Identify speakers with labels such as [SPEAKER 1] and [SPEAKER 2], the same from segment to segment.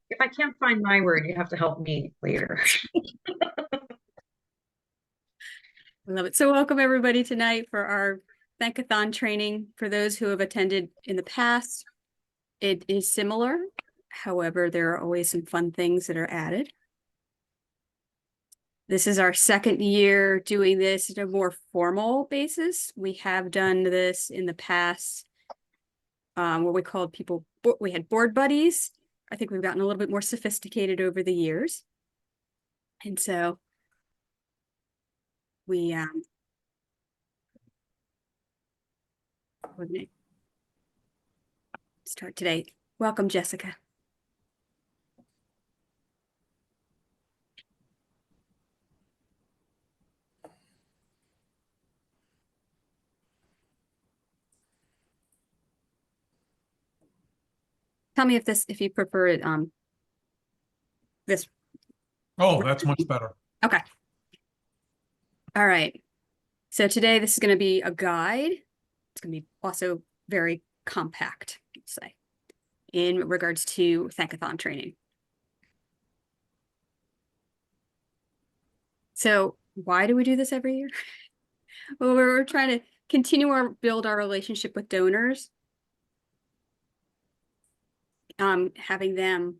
[SPEAKER 1] If I can't find my word, you have to help me later.
[SPEAKER 2] I love it. So welcome everybody tonight for our Thankathon training. For those who have attended in the past, it is similar. However, there are always some fun things that are added. This is our second year doing this at a more formal basis. We have done this in the past, what we called people, we had board buddies. I think we've gotten a little bit more sophisticated over the years. And so we we're gonna start today. Welcome, Jessica. Tell me if you prefer it, this.
[SPEAKER 3] Oh, that's much better.
[SPEAKER 2] Okay. All right. So today this is going to be a guide. It's going to be also very compact, let's say, in regards to Thankathon training. So why do we do this every year? Well, we're trying to continue build our relationship with donors, having them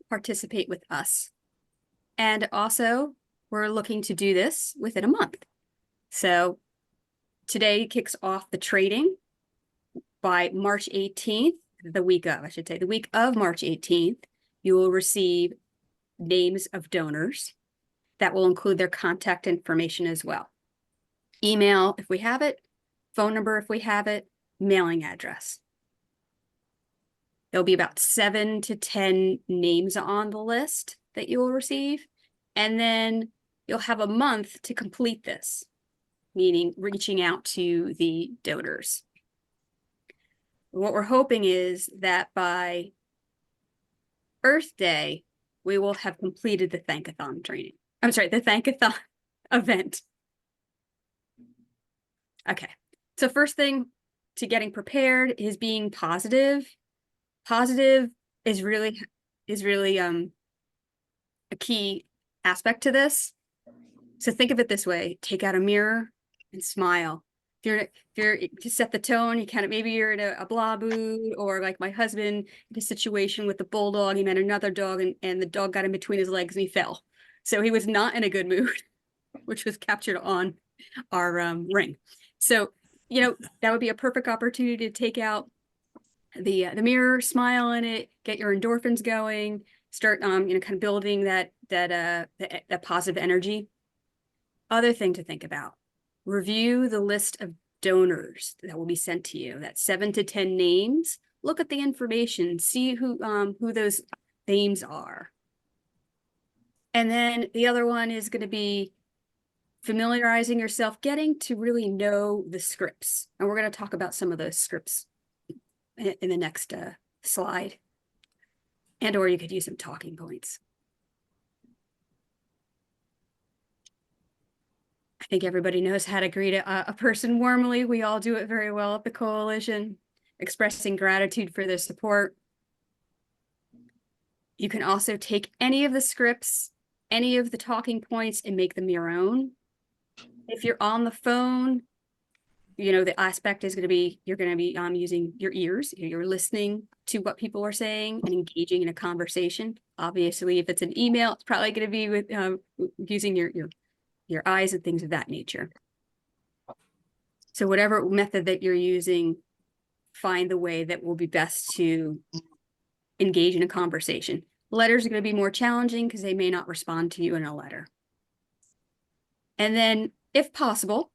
[SPEAKER 2] participate with us. And also, we're looking to do this within a month. So today kicks off the trading. By March 18th, the week of March 18th, you will receive names of donors. That will include their contact information as well. Email if we have it, phone number if we have it, mailing address. There'll be about 7 to 10 names on the list that you will receive. And then you'll have a month to complete this, meaning reaching out to the donors. What we're hoping is that by Earth Day, we will have completed the Thankathon training. I'm sorry, the Thankathon event. Okay, so first thing to getting prepared is being positive. Positive is really a key aspect to this. So think of it this way: take out a mirror and smile. If you're to set the tone, you kind of, maybe you're in a blah mood, or like my husband in a situation with the bulldog, he met another dog and the dog got in between his legs and he fell. So he was not in a good mood, which was captured on our ring. So, that would be a perfect opportunity to take out the mirror, smile in it, get your endorphins going, start kind of building that positive energy. Other thing to think about: review the list of donors that will be sent to you. That's 7 to 10 names. Look at the information, see who those names are. And then the other one is going to be familiarizing yourself, getting to really know the scripts. And we're going to talk about some of those scripts in the next slide. And or you could use some talking points. I think everybody knows how to greet a person warmly. We all do it very well at the coalition, expressing gratitude for their support. You can also take any of the scripts, any of the talking points, and make them your own. If you're on the phone, the aspect is going to be, you're going to be using your ears. You're listening to what people are saying and engaging in a conversation. Obviously, if it's an email, it's probably going to be with using your eyes and things of that nature. So whatever method that you're using, find the way that will be best to engage in a conversation. Letters are going to be more challenging because they may not respond to you in a letter. And then, if possible,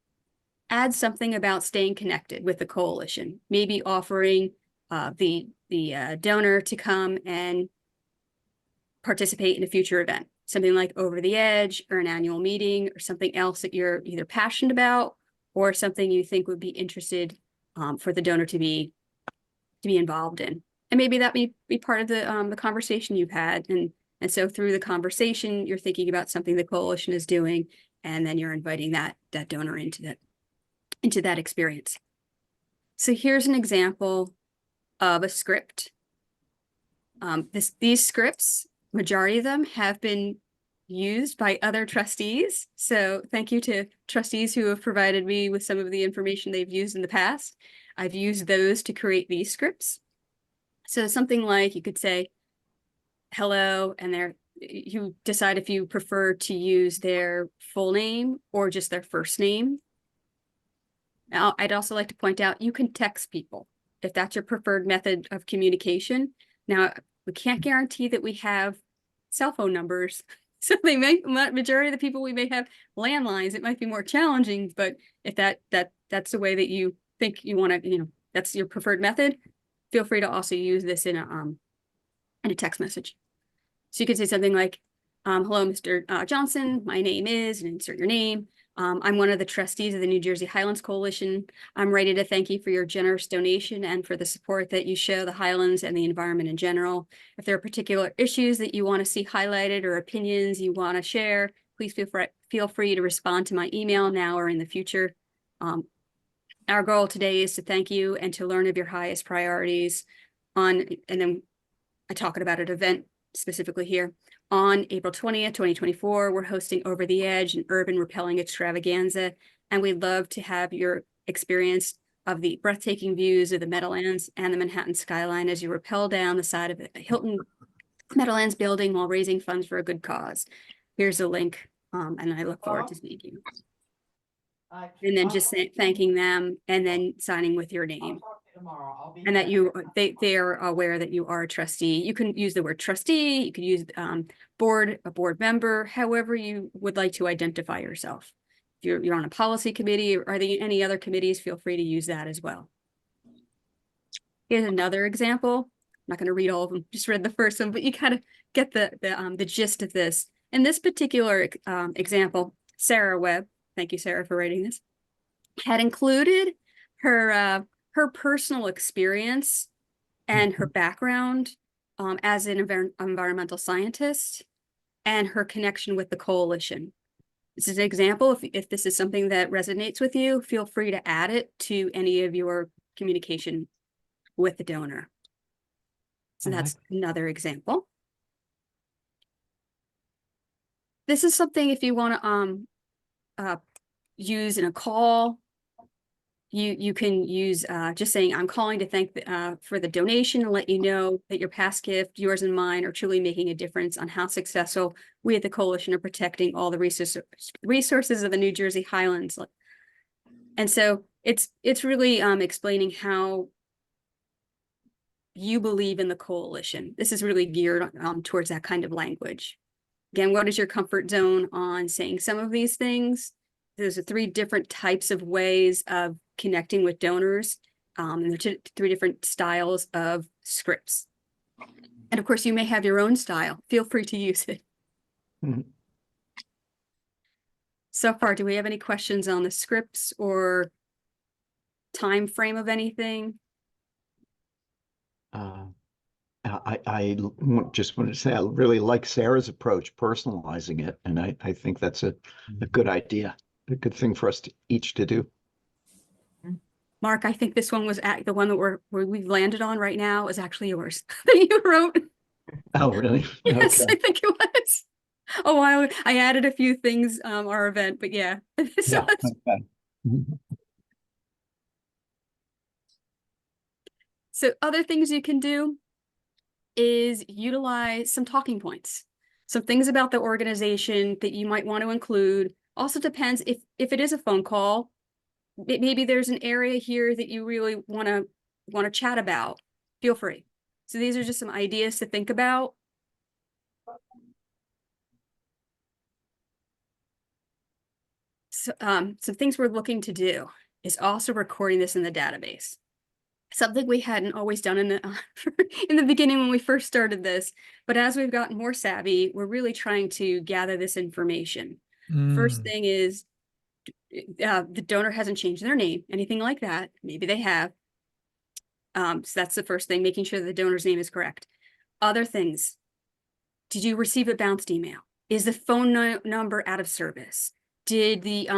[SPEAKER 2] add something about staying connected with the coalition, maybe offering the donor to come and participate in a future event, something like Over the Edge or an annual meeting or something else that you're either passionate about or something you think would be interested for the donor to be involved in. And maybe that be part of the conversation you've had. And so through the conversation, you're thinking about something the coalition is doing, and then you're inviting that donor into that experience. So here's an example of a script. These scripts, majority of them have been used by other trustees. So thank you to trustees who have provided me with some of the information they've used in the past. I've used those to create these scripts. So something like you could say, hello, and you decide if you prefer to use their full name or just their first name. Now, I'd also like to point out, you can text people if that's your preferred method of communication. Now, we can't guarantee that we have cell phone numbers. So majority of the people, we may have landlines. It might be more challenging, but if that's the way that you think you want to, that's your preferred method, feel free to also use this in a text message. So you can say something like, hello, Mr. Johnson, my name is, and insert your name. I'm one of the trustees of the New Jersey Highlands Coalition. I'm ready to thank you for your generous donation and for the support that you show the Highlands and the environment in general. If there are particular issues that you want to see highlighted or opinions you want to share, please feel free to respond to my email now or in the future. Our goal today is to thank you and to learn of your highest priorities and then I talk about an event specifically here. On April 20th, 2024, we're hosting Over the Edge, an urban rappelling extravaganza, and we'd love to have your experience of the breathtaking views of the Meadowlands and the Manhattan skyline as you rappel down the side of the Hilton Meadowlands building while raising funds for a good cause. Here's a link, and I look forward to speaking. And then just thanking them and then signing with your name. And that they are aware that you are a trustee. You can use the word trustee, you can use a board member, however you would like to identify yourself. If you're on a policy committee or are there any other committees, feel free to use that as well. Here's another example. I'm not going to read all of them, just read the first one, but you kind of get the gist of this. In this particular example, Sarah Webb, thank you, Sarah, for writing this, had included her personal experience and her background as an environmental scientist and her connection with the coalition. This is an example. If this is something that resonates with you, feel free to add it to any of your communication with the donor. So that's another example. This is something if you want to use in a call. You can use just saying, I'm calling to thank for the donation and let you know that your past gift, yours and mine, are truly making a difference on how successful we at the coalition are protecting all the resources of the New Jersey Highlands. And so it's really explaining how you believe in the coalition. This is really geared towards that kind of language. Again, what is your comfort zone on saying some of these things? There's 3 different types of ways of connecting with donors, and there are 3 different styles of scripts. And of course, you may have your own style. Feel free to use it. Mm-hmm. So far, do we have any questions on the scripts or time frame of anything?
[SPEAKER 4] I just want to say I really like Sarah's approach, personalizing it, and I think that's a good idea, a good thing for us each to do.
[SPEAKER 2] Mark, I think this one was the one that we've landed on right now is actually yours that you wrote.
[SPEAKER 4] Oh, really?
[SPEAKER 2] Yes,
[SPEAKER 4] okay.
[SPEAKER 2] I think it was. Oh, I added a few things our event, but yeah.
[SPEAKER 4] Yeah, okay.
[SPEAKER 2] So other things you can do is utilize some talking points, some things about the organization that you might want to include. Also depends if it is a phone call, maybe there's an area here that you really want to chat about. Feel free. So these are just some ideas to think about. So, some things we're looking to do is also recording this in the database. Something we hadn't always done in the beginning when we first started this, but as we've gotten more savvy, we're really trying to gather this information. First thing is the donor hasn't changed their name, anything like that. Maybe they have. So that's the first thing, making sure the donor's name is correct. Other things, did you receive a bounced email? Is the phone number out of service? Did the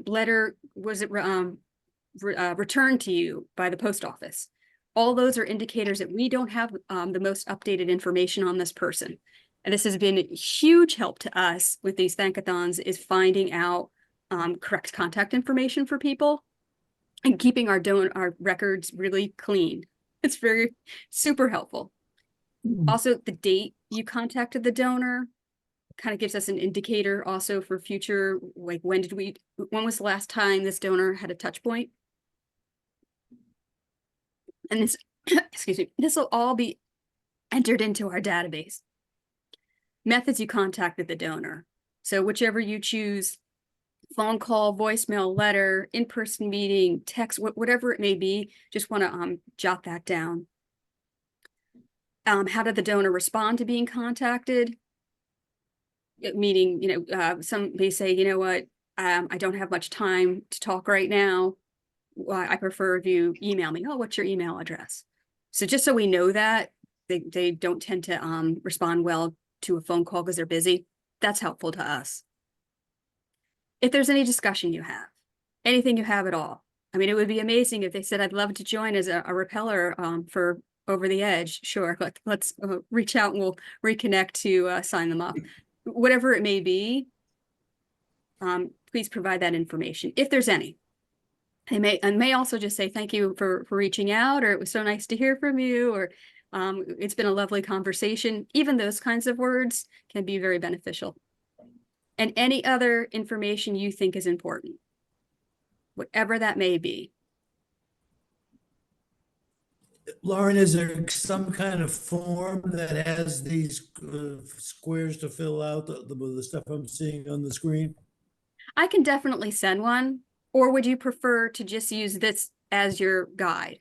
[SPEAKER 2] letter, was it returned to you by the post office? all those are indicators that we don't have the most updated information on this person. And this has been a huge help to us with these thankathons, is finding out correct contact information for people and keeping our records really clean. It's very super helpful. Also, the date you contacted the donor kind of gives us an indicator also for future, like when was the last time this donor had a touch point? And this, excuse me, this will all be entered into our database. Methods you contacted the donor. So whichever you choose, phone call, voicemail, letter, in-person meeting, text, whatever it may be, just want to jot that down. How did the donor respond to being contacted? Meaning, some may say, you know what, I don't have much time to talk right now. I prefer if you email me. Oh, what's your email address? So just so we know that they don't tend to respond well to a phone call because they're busy. That's helpful to us. If there's any discussion you have, anything you have at all. I mean, it would be amazing if they said, I'd love to join as a repeller for Over the Edge. Sure, let's reach out and we'll reconnect to sign them up. Whatever it may be, please provide that information if there's any. They may also just say thank you for reaching out, or it was so nice to hear from you, or it's been a lovely conversation. Even those kinds of words can be very beneficial. And any other information you think is important, whatever that may be.
[SPEAKER 5] Lauren, is there some kind of form that has these squares to fill out the stuff I'm seeing on the screen?
[SPEAKER 2] I can definitely send one. Or would you prefer to just use this as your guide?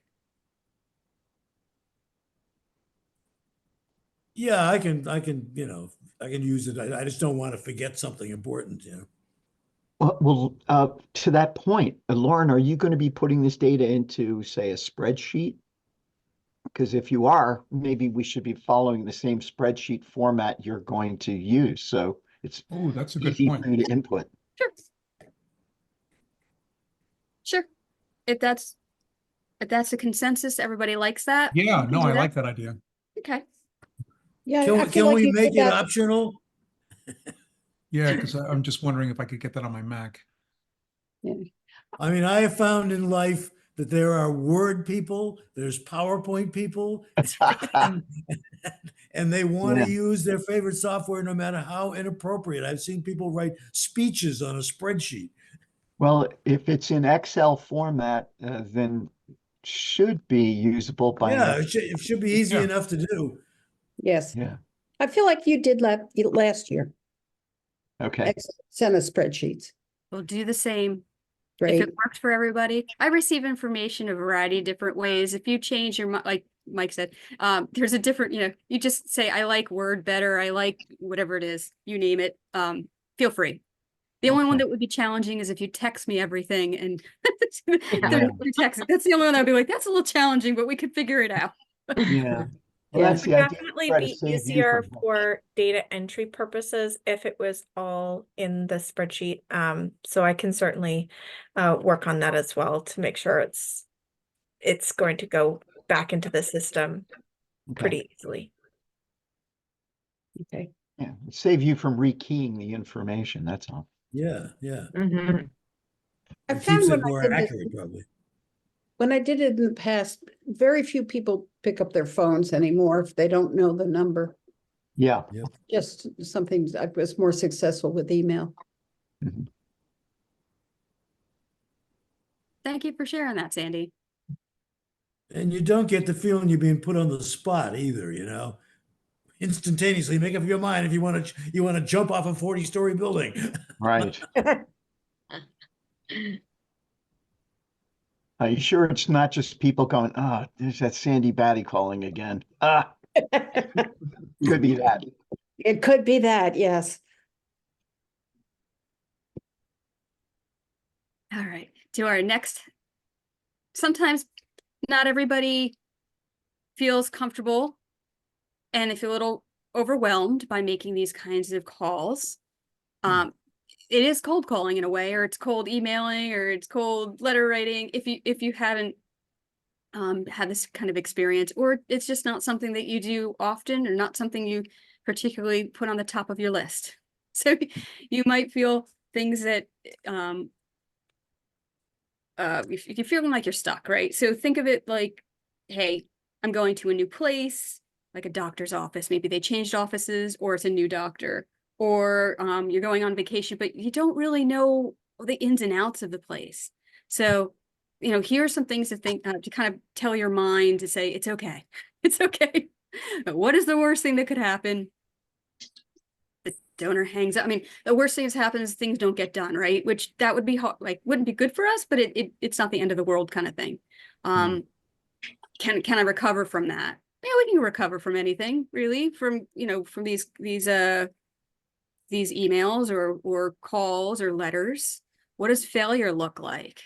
[SPEAKER 5] Yeah, I can, use it. I just don't want to forget something important,
[SPEAKER 4] Well, to that point, Lauren, are you going to be putting this data into, say, a spreadsheet? Because if you are, maybe we should be following the same spreadsheet format you're going to use. So it's
[SPEAKER 3] Oh, that's a good
[SPEAKER 4] easy
[SPEAKER 3] point.
[SPEAKER 4] for you to input.
[SPEAKER 2] Sure. Sure. If that's a consensus, everybody likes that.
[SPEAKER 3] Yeah,
[SPEAKER 2] we can
[SPEAKER 3] no,
[SPEAKER 2] do
[SPEAKER 3] I
[SPEAKER 2] that.
[SPEAKER 3] like that idea.
[SPEAKER 2] Okay.
[SPEAKER 6] Yeah, I feel
[SPEAKER 5] Can
[SPEAKER 6] like
[SPEAKER 5] we
[SPEAKER 6] you
[SPEAKER 5] make
[SPEAKER 6] did
[SPEAKER 5] it
[SPEAKER 6] that.
[SPEAKER 5] optional?
[SPEAKER 3] Yeah, because I'm just wondering if I could get that on my Mac.
[SPEAKER 5] I mean, I have found in life that there are Word people, there's PowerPoint people, and they want
[SPEAKER 4] Yeah.
[SPEAKER 5] to use their favorite software no matter how inappropriate. I've seen people write speeches on a spreadsheet.
[SPEAKER 4] Well, if it's in Excel format, then should be usable by.
[SPEAKER 5] Yeah, it should be easy
[SPEAKER 3] Yeah.
[SPEAKER 5] enough to do.
[SPEAKER 6] Yes,
[SPEAKER 4] Yeah.
[SPEAKER 6] I feel like you did last year.
[SPEAKER 4] Okay.
[SPEAKER 6] Send us spreadsheets.
[SPEAKER 2] We'll do the same. If
[SPEAKER 6] Great.
[SPEAKER 2] it works for everybody. I receive information a variety of different ways. If you change your, like Mike said, there's a different, you just say, I like Word better. I like whatever it is, you name it. Feel free. The only one
[SPEAKER 4] Okay.
[SPEAKER 2] that would be challenging is if you text me everything and text. That's the only one I'd be like, that's a little challenging, but we could figure it out.
[SPEAKER 4] Yeah. Well,
[SPEAKER 6] Yeah.
[SPEAKER 4] that's the
[SPEAKER 7] Would
[SPEAKER 4] idea.
[SPEAKER 7] definitely
[SPEAKER 4] Try to
[SPEAKER 7] be
[SPEAKER 4] save you
[SPEAKER 7] easier
[SPEAKER 4] from-
[SPEAKER 7] for data entry purposes if it was all in the spreadsheet. So I can certainly work on that as well to make sure it's going to go back into the system
[SPEAKER 4] Okay.
[SPEAKER 7] pretty easily.
[SPEAKER 6] Okay.
[SPEAKER 4] Yeah. Save you from rekeying the information. That's all.
[SPEAKER 5] Yeah, yeah.
[SPEAKER 1] Mhm.
[SPEAKER 6] I
[SPEAKER 5] It
[SPEAKER 6] found
[SPEAKER 5] keeps
[SPEAKER 6] when
[SPEAKER 5] it
[SPEAKER 6] I
[SPEAKER 5] more
[SPEAKER 6] did this-
[SPEAKER 5] accurate, probably.
[SPEAKER 6] When I did it in the past, very few people pick up their phones anymore if they don't know the number.
[SPEAKER 4] Yeah.
[SPEAKER 6] Just something I was more successful with email.
[SPEAKER 4] Mhm.
[SPEAKER 2] Thank you for sharing that, Sandy.
[SPEAKER 5] And you don't get the feeling you're being put on the spot either, Instantaneously make up your mind if you want to jump off a 40-story building.
[SPEAKER 4] Right. Are you sure it's not just people going, there's that Sandy Batty calling again? Could be that.
[SPEAKER 6] It could be that, yes.
[SPEAKER 2] All right, to our next. Sometimes not everybody feels comfortable and they feel a little overwhelmed by making these kinds of calls. It is cold calling in a way, or it's cold emailing, or it's cold letter writing. If you haven't had this kind of experience, or it's just not something that you do often, or not something you particularly put on the top of your list. So you might feel things that you're feeling like you're stuck, right? So think of it like, hey, I'm going to a new place, like a doctor's office. Maybe they changed offices, or it's a new doctor, or you're going on vacation, but you don't really know the ins and outs of the place. So, here are some things to think, to kind of tell your mind to say, it's okay. It's okay. What is the worst thing that could happen? The donor hangs up. I mean, the worst thing that's happened is things don't get done, right? Which that would be like, wouldn't be good for us, but it's not the end of the world kind of thing. Can I recover from that? Yeah, we can recover from anything, really, from from these emails or calls or letters. What does failure look like?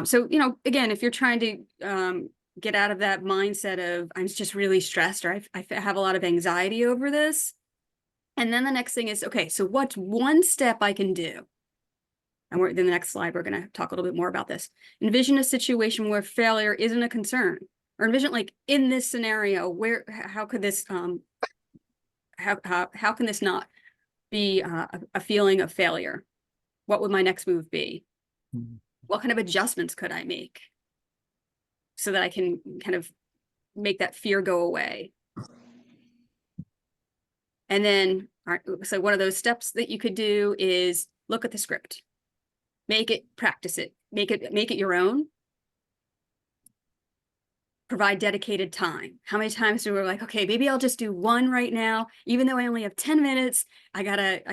[SPEAKER 2] So again, if you're trying to get out of that mindset of I'm just really stressed, or I have a lot of anxiety over this, and then the next thing is, okay, so what's one step I can do? And in the next slide, we're going to talk a little bit more about this. Envision a situation where failure isn't a concern, or envision like in this scenario, how could this, how can this not be a feeling of failure? What would my next move be? What kind of adjustments could I make so that I can kind of make that fear go away? And then, so one of those steps that you could do is look at the script, make it, practice it, make it your own. Provide dedicated time. How many times do we like, okay, maybe I'll just do one right now, even though I only have 10 minutes, I gotta,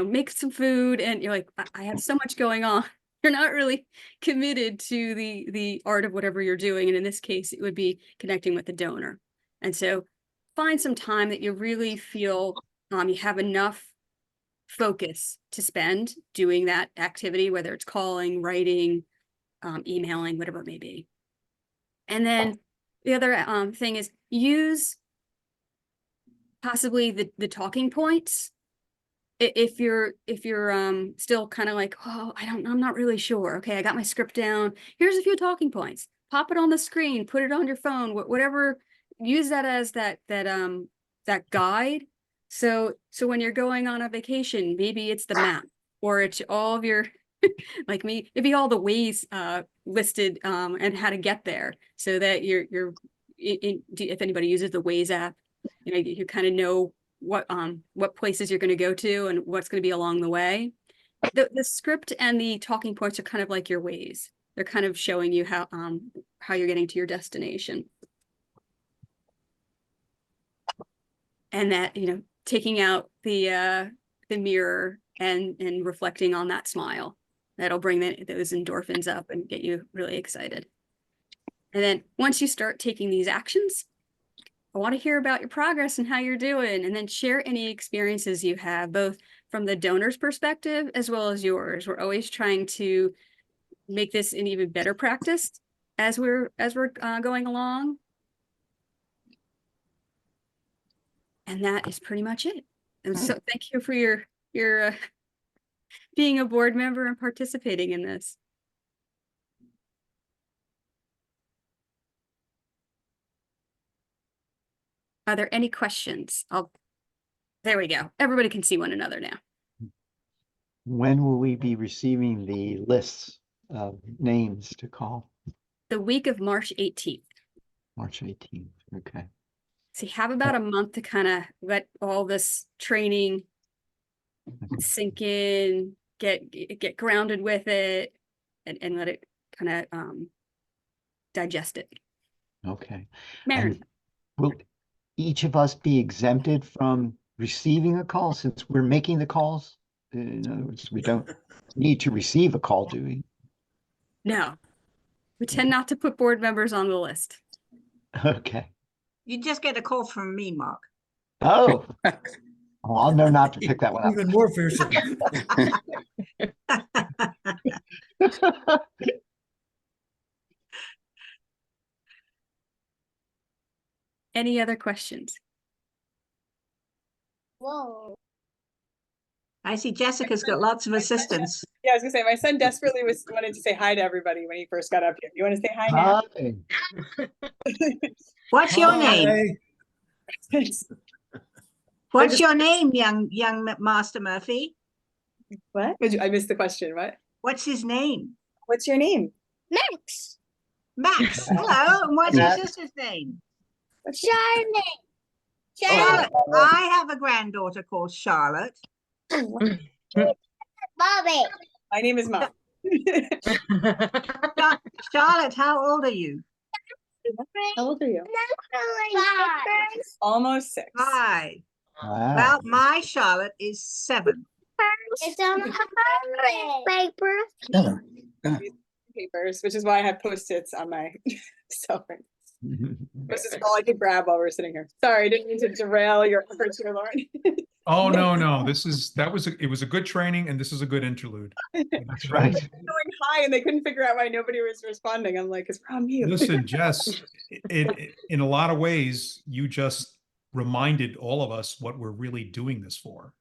[SPEAKER 2] make some food. And you're like, I have so much going on. You're not really committed to the art of whatever you're doing. And in this case, it would be connecting with the donor. And so find some time that you really feel you have enough focus to spend doing that activity, whether it's calling, writing, emailing, whatever it may be. And then the other thing is use possibly the talking points. If you're still kind of like, oh, I'm not really sure. Okay, I got my script down. Here's a few talking points. Pop it on the screen, put it on your phone, whatever. Use that as that guide. So when you're going on a vacation, maybe it's the map, or it's all of your like me, maybe all the ways listed and how to get there, so that if anybody uses the Waze app, you kind of know what places you're going to go to and what's going to be along the way. The script and the talking points are kind of like your Waze. They're kind of showing you how you're getting to your destination. And that, taking out the mirror and reflecting on that smile, that'll bring those endorphins up and get you really excited. And then once you start taking these actions, I want to hear about your progress and how you're doing, and then share any experiences you have, both from the donor's perspective as well as yours. We're always trying to make this an even better practice as we're going along. And that is pretty much it. And so thank you for your being a board member and participating in this. Are there any questions? There we go. Everybody can see one another now.
[SPEAKER 4] When will we be receiving the lists of names to call?
[SPEAKER 2] The week of March 18th.
[SPEAKER 4] March 18th. Okay.
[SPEAKER 2] So you have about a month to kind of let all this training sink in, get grounded with it, and let it kind of digest it.
[SPEAKER 4] Okay.
[SPEAKER 2] Maren.
[SPEAKER 4] And will each of us be exempted from receiving a call since we're making the calls? In other words, we don't need to receive a call, do we?
[SPEAKER 2] No, we tend not to put board members on the list.
[SPEAKER 4] Okay.
[SPEAKER 8] You just get a call from me, Mark.
[SPEAKER 4] Oh, well, I'll know not to pick that one up.
[SPEAKER 5] Even more fearsome.
[SPEAKER 2] Any other questions?
[SPEAKER 9] Whoa.
[SPEAKER 8] I see Jessica's got lots of assistants.
[SPEAKER 9] Yeah, I was gonna say, my son desperately wanted to say hi to everybody when he first got up here. You want to say hi now?
[SPEAKER 4] Hi.
[SPEAKER 8] What's your name?
[SPEAKER 5] Hi.
[SPEAKER 8] What's your name, young Master Murphy?
[SPEAKER 9] What? I missed the question. What?
[SPEAKER 8] What's his name?
[SPEAKER 9] What's your name?
[SPEAKER 10] Max.
[SPEAKER 8] Max. Hello. And what's your
[SPEAKER 4] Max.
[SPEAKER 8] sister's name?
[SPEAKER 10] Charlotte.
[SPEAKER 8] Charlotte.
[SPEAKER 10] Charlotte.
[SPEAKER 8] I have a granddaughter called Charlotte.
[SPEAKER 10] Bobby.
[SPEAKER 9] My name is Mom.
[SPEAKER 8] Charlotte, how old are you?
[SPEAKER 9] How old are you?
[SPEAKER 10] 5.
[SPEAKER 9] Almost 6.
[SPEAKER 8] 5.
[SPEAKER 4] Wow.
[SPEAKER 8] Well, my Charlotte is 7.
[SPEAKER 10] It's on paper.
[SPEAKER 9] Papers, which is why I have Post-its on my cell phone. This is all I could grab while we're sitting here. Sorry, I didn't mean to derail your efforts here, Lauren.
[SPEAKER 3] Oh, no. It was a good training and this is a good interlude.
[SPEAKER 4] That's right.
[SPEAKER 9] Going hi and they couldn't figure out why nobody was responding. I'm like, it's on mute.
[SPEAKER 3] Listen, Jess, in a lot of ways, you just reminded all of us what we're really doing this for.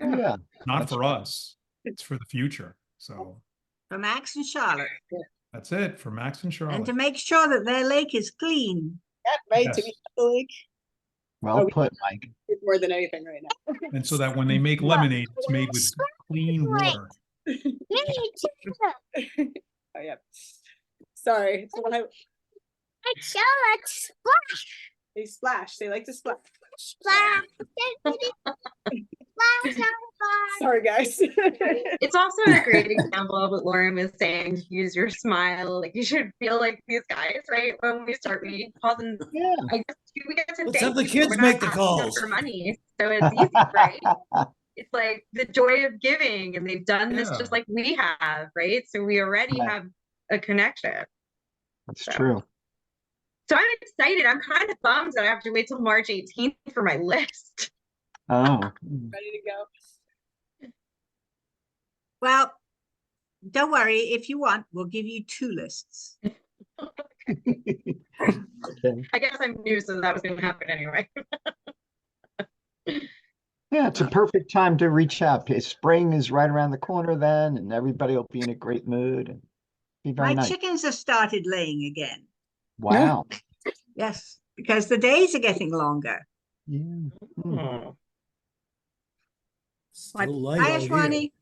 [SPEAKER 4] Yeah.
[SPEAKER 3] Not for us, it's for the future. So
[SPEAKER 8] For Max and Charlotte.
[SPEAKER 3] that's it for Max and
[SPEAKER 8] And
[SPEAKER 3] Charlotte.
[SPEAKER 8] to make sure that their lake is clean.
[SPEAKER 9] Yeah, right, to
[SPEAKER 3] Yes.
[SPEAKER 9] be Catholic.
[SPEAKER 4] Well put, Mike.
[SPEAKER 9] More than anything right now.
[SPEAKER 3] And so that when they make lemonade, it's made with clean water.
[SPEAKER 10] Me too.
[SPEAKER 9] Oh yeah. Sorry. So when
[SPEAKER 10] Charlotte. Splash.
[SPEAKER 9] they splash, they like to splash.
[SPEAKER 10] Splash. Splash.
[SPEAKER 9] Sorry, guys.
[SPEAKER 1] It's also a great example of what Lauren was saying, to use your smile. Like, you should feel like these guys, right? When we start making calls, and
[SPEAKER 4] Yeah.
[SPEAKER 1] I guess we get to
[SPEAKER 5] Let's
[SPEAKER 1] thank
[SPEAKER 5] have the
[SPEAKER 1] people.
[SPEAKER 5] kids
[SPEAKER 1] We're not
[SPEAKER 5] make the
[SPEAKER 1] asking them
[SPEAKER 5] calls.
[SPEAKER 1] for money, so it's easy, right? It's like the joy of giving, and they've done this
[SPEAKER 3] Yeah.
[SPEAKER 1] just like we have, right? So we already
[SPEAKER 4] Right.
[SPEAKER 1] have a connection.
[SPEAKER 4] That's
[SPEAKER 1] So.
[SPEAKER 4] true.
[SPEAKER 1] So I'm excited. I'm kind of bummed that I have to wait till March 18th for my list.
[SPEAKER 4] Oh.
[SPEAKER 9] Ready to go.
[SPEAKER 8] Well, don't worry. If you want, we'll give you 2 lists.
[SPEAKER 4] Okay.
[SPEAKER 1] I guess I'm new, so that was going to happen anyway.
[SPEAKER 4] Yeah, it's a perfect time to reach out. Spring is right around the corner then, and everybody will be in a great mood and be very
[SPEAKER 8] My
[SPEAKER 4] nice.
[SPEAKER 8] chickens have started laying again.
[SPEAKER 4] Wow.
[SPEAKER 8] Yes, because the days are getting longer.
[SPEAKER 4] Yeah. Hmm.
[SPEAKER 1] Oh.
[SPEAKER 5] Still light
[SPEAKER 8] Hi,
[SPEAKER 5] out here.
[SPEAKER 8] Ashwani.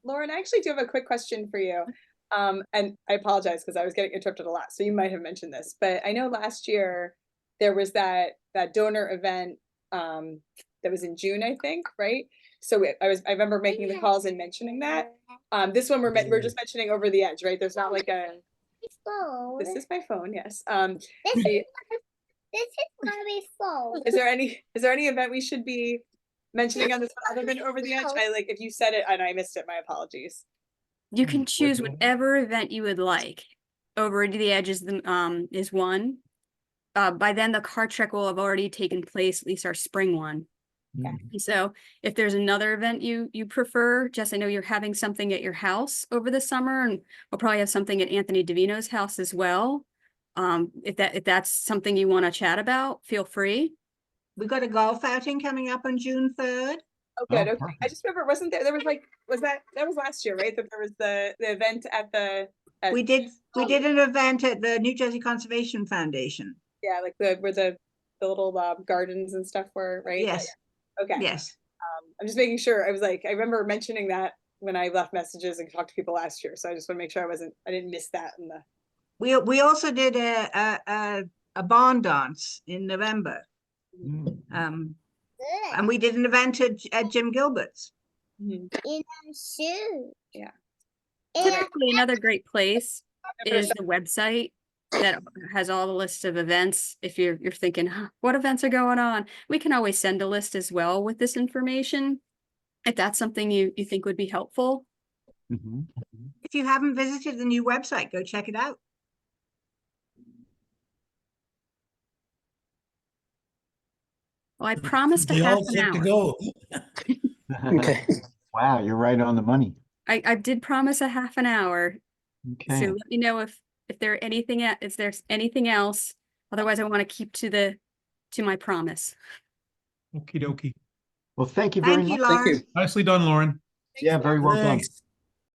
[SPEAKER 9] Lauren, I actually do have a quick question for you. And I apologize because I was getting interrupted a lot, so you might have mentioned this, but I know last year there was that donor event that was in June, I think, right? So I remember making the calls and mentioning that. This one we're just mentioning over the edge, right? There's not like a. This is my phone, yes.
[SPEAKER 10] This is Mommy's phone.
[SPEAKER 9] Is there any event we should be mentioning on this other than over the edge? If you said it and I missed it, my apologies.
[SPEAKER 2] You can choose whatever event you would like. Over the Edge is is one. By then the card trek will have already taken place, at least our spring one. So if there's another event you prefer, Jess, I know you're having something at your house over the summer, and we'll probably have something at Anthony Davino's house as well. If that's something you want to chat about, feel free.
[SPEAKER 8] We've got a golf outing coming up on June 3rd.
[SPEAKER 9] Oh, good.
[SPEAKER 4] Oh,
[SPEAKER 9] Okay.
[SPEAKER 4] perfect.
[SPEAKER 9] I just remember, wasn't there was like, that was last year, right? That there was the event at the.
[SPEAKER 8] We did an event at the New Jersey Conservation Foundation.
[SPEAKER 9] Yeah, like where the little gardens and stuff were, right?
[SPEAKER 8] Yes,
[SPEAKER 9] Okay.
[SPEAKER 8] yes.
[SPEAKER 9] I'm just making sure. I remember mentioning that when I left messages and talked to people last year. So I just want to make sure I didn't miss that in the.
[SPEAKER 8] We also did a barn dance in November. And we did an event at Jim Gilbert's.
[SPEAKER 10] In a shoe.
[SPEAKER 9] Yeah.
[SPEAKER 2] Typically, another great place is the website that has all the lists of events. If you're thinking, huh, what events are going on, we can always send a list as well with this information, if that's something you think would be helpful.
[SPEAKER 4] Mhm.
[SPEAKER 8] If you haven't visited the new website, go check it out.
[SPEAKER 2] Well, I promised a
[SPEAKER 5] They
[SPEAKER 2] half
[SPEAKER 5] all
[SPEAKER 2] an
[SPEAKER 5] set to
[SPEAKER 2] hour.
[SPEAKER 5] go.
[SPEAKER 11] Okay.
[SPEAKER 4] Wow, you're right on the money.
[SPEAKER 2] I did promise a half an hour. So
[SPEAKER 4] Okay.
[SPEAKER 2] let me know if there's anything else. Otherwise, I want to keep to my promise.
[SPEAKER 3] Okie dokie.
[SPEAKER 4] Well, thank you very
[SPEAKER 8] Thank you,
[SPEAKER 4] much.
[SPEAKER 8] Lauren.
[SPEAKER 11] Thank you.
[SPEAKER 3] Nicely done, Lauren.
[SPEAKER 4] Yeah, very well done.
[SPEAKER 5] Thanks.